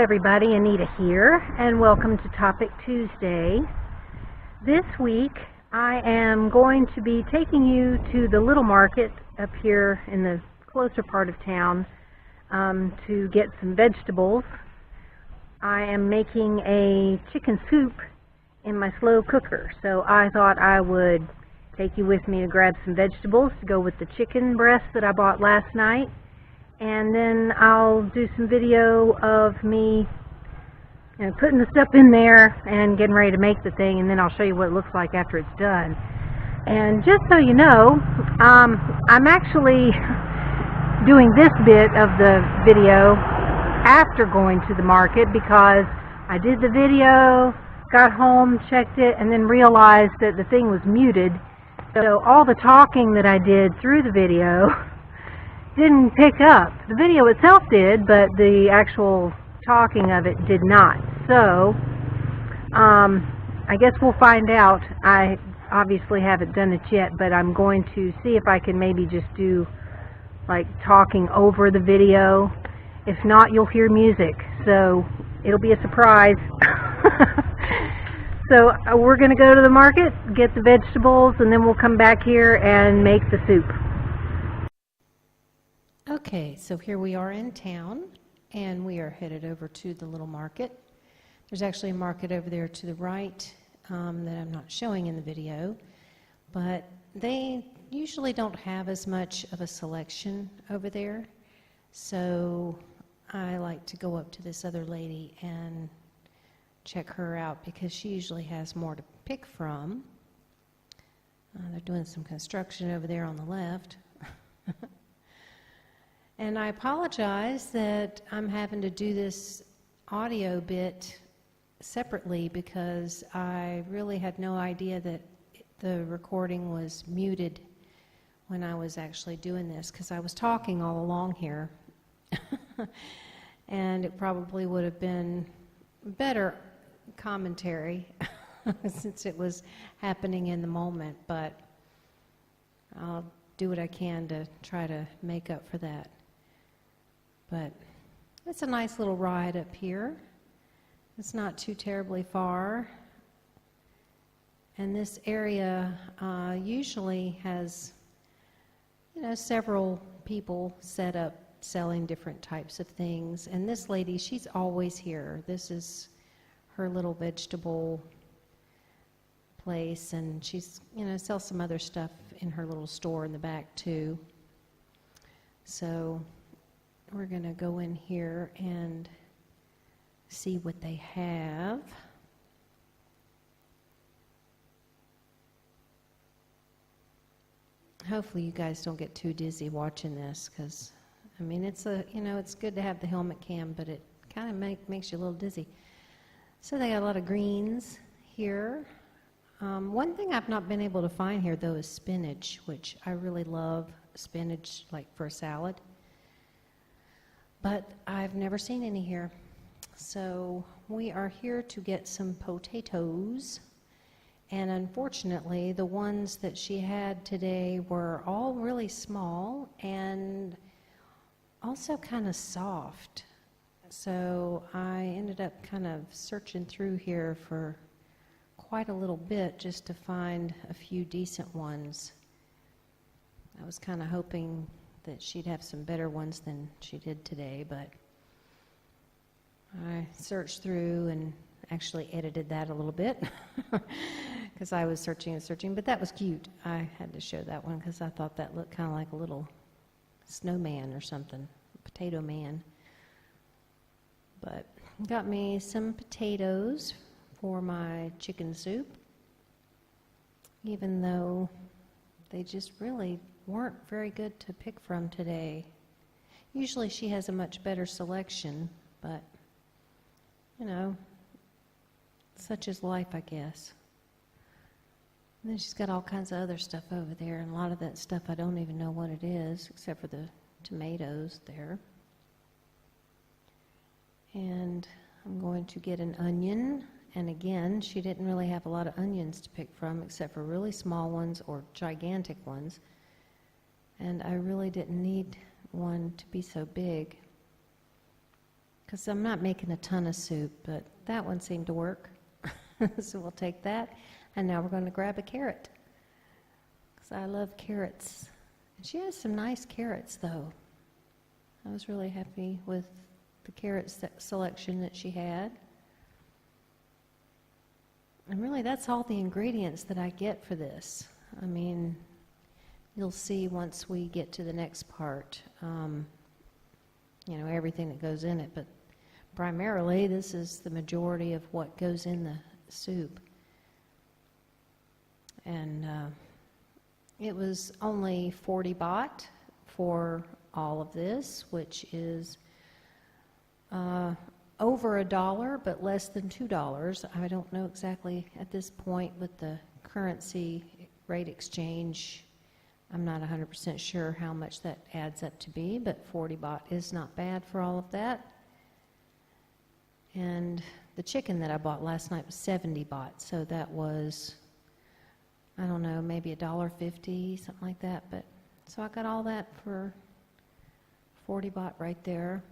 everybody, Anita here, and welcome to Topic Tuesday. This week I am going to be taking you to the little market up here in the closer part of town to get some vegetables. I am making a chicken soup in my slow cooker, so I thought I would take you with me to grab some vegetables to go with the chicken breast that I bought last night. And then I'll do some video of me putting the stuff in there and getting ready to make the thing, and then I'll show you what it looks like after it's done. And just so you know, I'm actually doing this bit of the video after going to the market because I did the video, got home, checked it, and then realized that the thing was muted. So all the talking that I did through the video didn't pick up. The video itself did, but the actual talking of it did not. So, I guess we'll find out. I obviously haven't done it yet, but I'm going to see if I can maybe just do like talking over the video. If not, you'll hear music, so it'll be a surprise. So we're going to go to the market, get the vegetables, and then we'll come back here and make the soup. Okay, so here we are in town, and we are headed over to the little market. There's actually a market over there to the right that I'm not showing in the video, but they usually don't have as much of a selection over there, so I like to go up to this other lady and check her out because she usually has more to pick from. They're doing some construction over there on the left. And I apologize that I'm having to do this audio bit separately because I really had no idea that the recording was muted when I was actually doing this, because I was talking all along here. And it probably would have been better commentary since it was happening in the moment, but I'll do what I can to try to make up for that. But it's a nice little ride up here. It's not too terribly far. And this area usually has, several people set up selling different types of things. And this lady, she's always here. This is her little vegetable place, and she's, sells some other stuff in her little store in the back too. So we're going to go in here and see what they have. Hopefully you guys don't get too dizzy watching this, because it's good to have the helmet cam, but it kind of makes you a little dizzy. So they got a lot of greens here. One thing I've not been able to find here though is spinach, which I really love spinach like for a salad. But I've never seen any here. So we are here to get some potatoes. And unfortunately, the ones that she had today were all really small and also kind of soft. So I ended up kind of searching through here for quite a little bit just to find a few decent ones. I was kind of hoping that she'd have some better ones than she did today, but I searched through and actually edited that a little bit because I was searching and searching, but that was cute. I had to show that one because I thought that looked kind of like a little snowman or something, a potato man. But got me some potatoes for my chicken soup, even though they just really weren't very good to pick from today. Usually she has a much better selection, but such is life, I guess. And then she's got all kinds of other stuff over there, and a lot of that stuff I don't even know what it is, except for the tomatoes there. And I'm going to get an onion, and again, she didn't really have a lot of onions to pick from, except for really small ones or gigantic ones. And I really didn't need one to be so big, because I'm not making a ton of soup, but that one seemed to work. So we'll take that. And now we're going to grab a carrot, because I love carrots. And she has some nice carrots, though. I was really happy with the carrot selection that she had. And really, that's all the ingredients that I get for this. I mean, you'll see once we get to the next part, you know, everything that goes in it. But primarily, this is the majority of what goes in the soup. And it was only 40 baht for all of this, which is over $1, but less than $2. I don't know exactly at this point with the currency rate exchange. I'm not 100% sure how much that adds up to be, but 40 baht is not bad for all of that. And the chicken that I bought last night was 70 baht, so that was, I don't know, maybe $1.50, something like that. But so I got all that for 40 baht right there.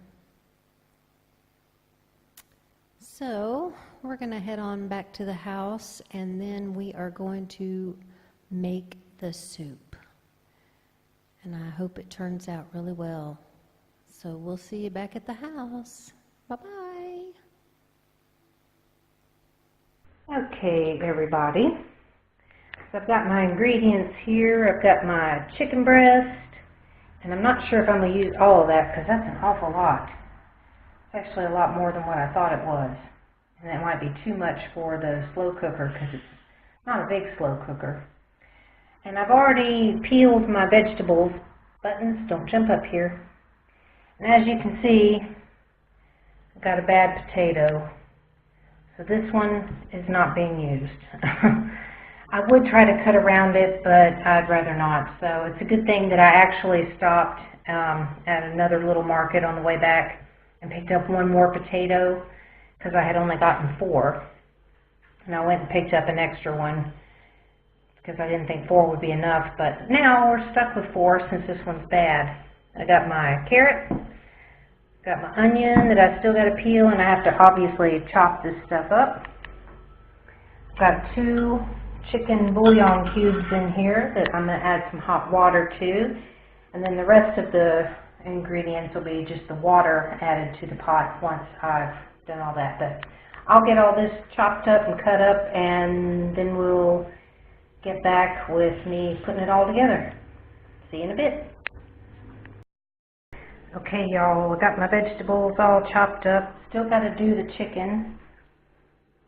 So we're going to head on back to the house, and then we are going to make the soup. And I hope it turns out really well. So we'll see you back at the house. Bye-bye. Okay, everybody. So I've got my ingredients here. I've got my chicken breast, and I'm not sure if I'm going to use all of that because that's an awful lot. It's actually a lot more than what I thought it was. And that might be too much for the slow cooker because it's not a big slow cooker. And I've already peeled my vegetables. Buttons, don't jump up here. And as you can see, I've got a bad potato. So this one is not being used. I would try to cut around it, but I'd rather not. So it's a good thing that I actually stopped at another little market on the way back and picked up one more potato because I had only gotten 4. And I went and picked up an extra one because I didn't think 4 would be enough. But now we're stuck with 4 since this one's bad. I got my carrot, got my onion that I still got to peel, and I have to obviously chop this stuff up. Got 2 chicken bouillon cubes in here that I'm going to add some hot water to. And then the rest of the ingredients will be just the water added to the pot once I've done all that. But I'll get all this chopped up and cut up, and then we'll get back with me putting it all together. See you in a bit. Okay, y'all, I got my vegetables all chopped up. Still got to do the chicken.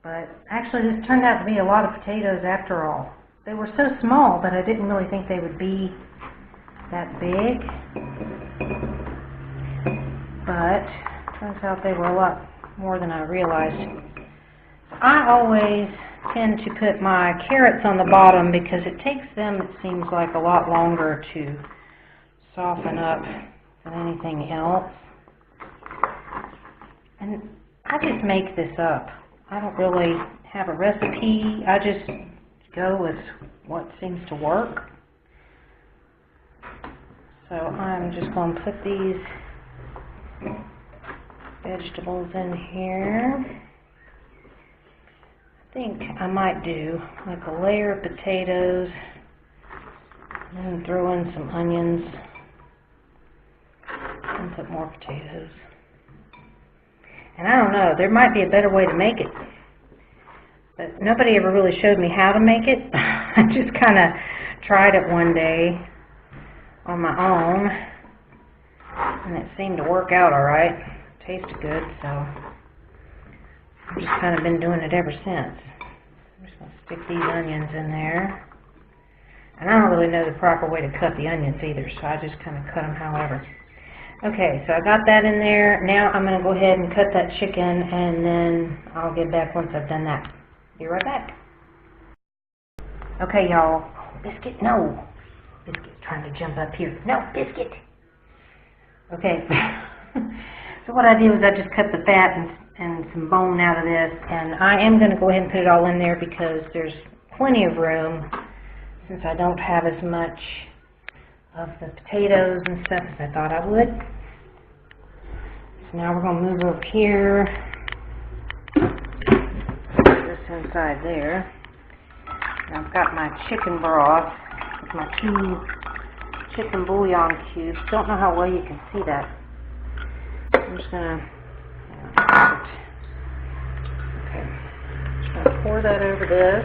But actually, this turned out to be a lot of potatoes after all. They were so small that I didn't really think they would be that big. But turns out they were a lot more than I realized. I always tend to put my carrots on the bottom because it takes them, it seems like, a lot longer to soften up than anything else. And I just make this up. I don't really have a recipe. I just go with what seems to work. So I'm just going to put these vegetables in here. I think I might do like a layer of potatoes and then throw in some onions and put more potatoes. And I don't know, there might be a better way to make it, but nobody ever really showed me how to make it. I just kind of tried it one day on my own, and it seemed to work out all right. It tasted good, so I've just kind of been doing it ever since. I'm just going to stick these onions in there. And I don't really know the proper way to cut the onions either, so I just kind of cut them however. Okay, so I got that in there. Now I'm going to go ahead and cut that chicken, and then I'll get back once I've done that. Be right back. Okay, y'all. Biscuit, no. Biscuit's trying to jump up here. No, Biscuit. Okay. So what I do is I just cut the fat and some bone out of this, and I am going to go ahead and put it all in there because there's plenty of room since I don't have as much of the potatoes and stuff as I thought I would. Now we're going to move over here. Put this inside there. And I've got my chicken broth with my 2 chicken bouillon cubes. Don't know how well you can see that. I'm just going to pour that over this.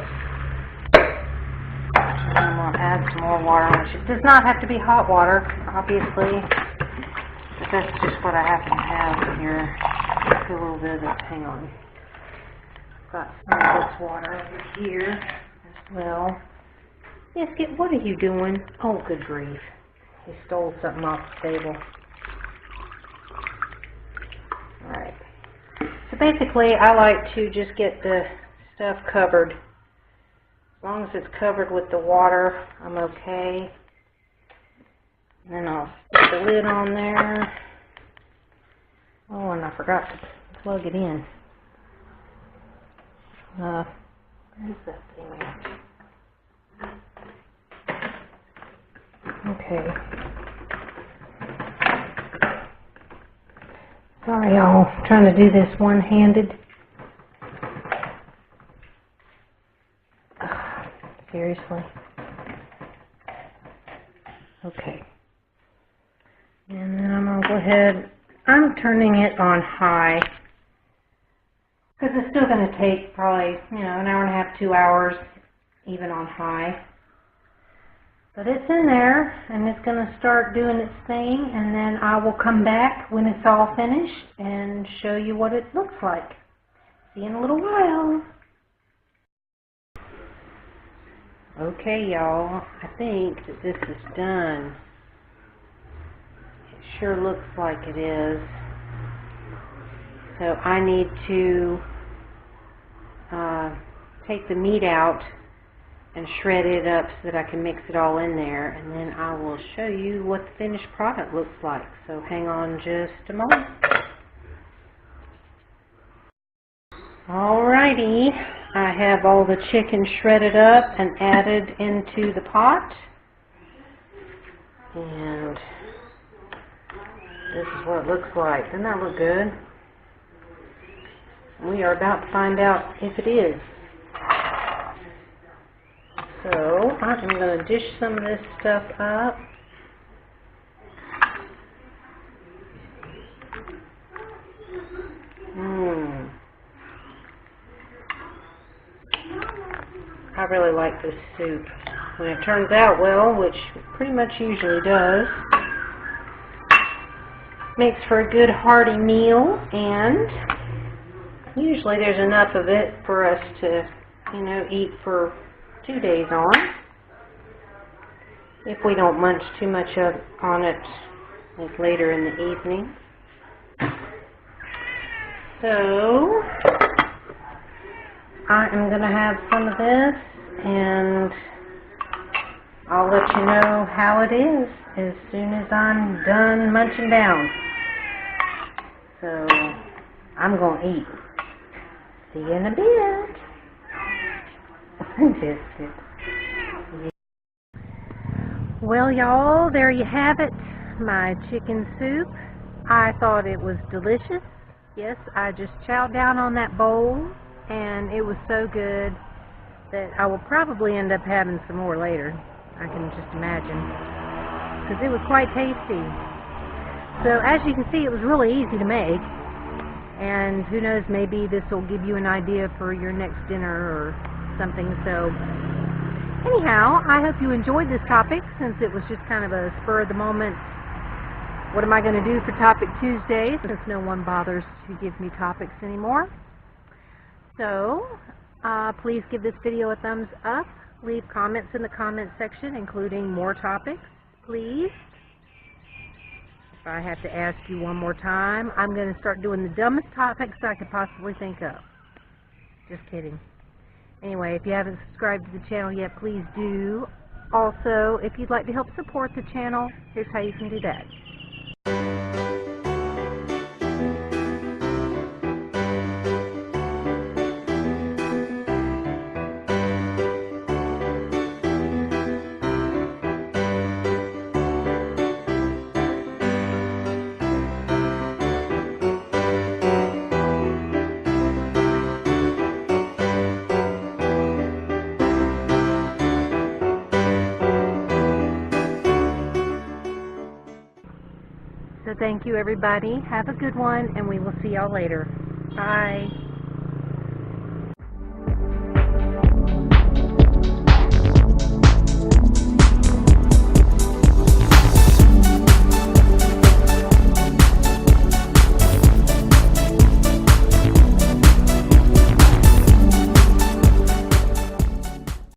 And I'm going to add some more water, which it does not have to be hot water, obviously. But that's just what I happen to have here. Just a little bit of this. Hang on. Got some of this water over here as well. Yes, what are you doing? Oh, good grief. He stole something off the table. Alright. So basically, I like to just get the stuff covered. As long as it's covered with the water, I'm okay. And then I'll stick the lid on there. Oh, and I forgot to plug it in. Where's that thing at? Okay. Sorry, y'all. I'm trying to do this one-handed. Seriously. Okay. And then I'm going to go ahead. I'm turning it on high. Because it's still going to take probably, an hour and a half, 2 hours, even on high. But it's in there, and it's going to start doing its thing, and then I will come back when it's all finished and show you what it looks like. See you in a little while. Okay, y'all, I think that this is done. It sure looks like it is. So I need to take the meat out and shred it up so that I can mix it all in there, and then I will show you what the finished product looks like. So hang on just a moment. Alrighty, I have all the chicken shredded up and added into the pot, and this is what it looks like. Doesn't that look good? We are about to find out if it is. So I'm going to dish some of this stuff up. I really like this soup. When it turns out well, which it pretty much usually does, makes for a good hearty meal, and usually there's enough of it for us to, eat for 2 days on, if we don't munch too much on it like later in the evening. So I am going to have some of this, and I'll let you know how it is as soon as I'm done munching down. So I'm going to eat. See you in a bit. Well, y'all, there you have it, my chicken soup. I thought it was delicious. Yes, I just chowed down on that bowl, and it was so good that I will probably end up having some more later. I can just imagine, because it was quite tasty. So as you can see, it was really easy to make, and who knows, maybe this will give you an idea for your next dinner or something. So anyhow, I hope you enjoyed this topic, since it was just kind of a spur of the moment, what am I going to do for Topic Tuesday, since no one bothers to give me topics anymore. So please give this video a thumbs up, leave comments in the comment section including more topics, please. If I have to ask you one more time, I'm going to start doing the dumbest topics I could possibly think of. Just kidding. Anyway, if you haven't subscribed to the channel yet, please do. Also, if you'd like to help support the channel, here's how you can do that. Thank you, everybody. Have a good one, and we will see y'all later. Bye.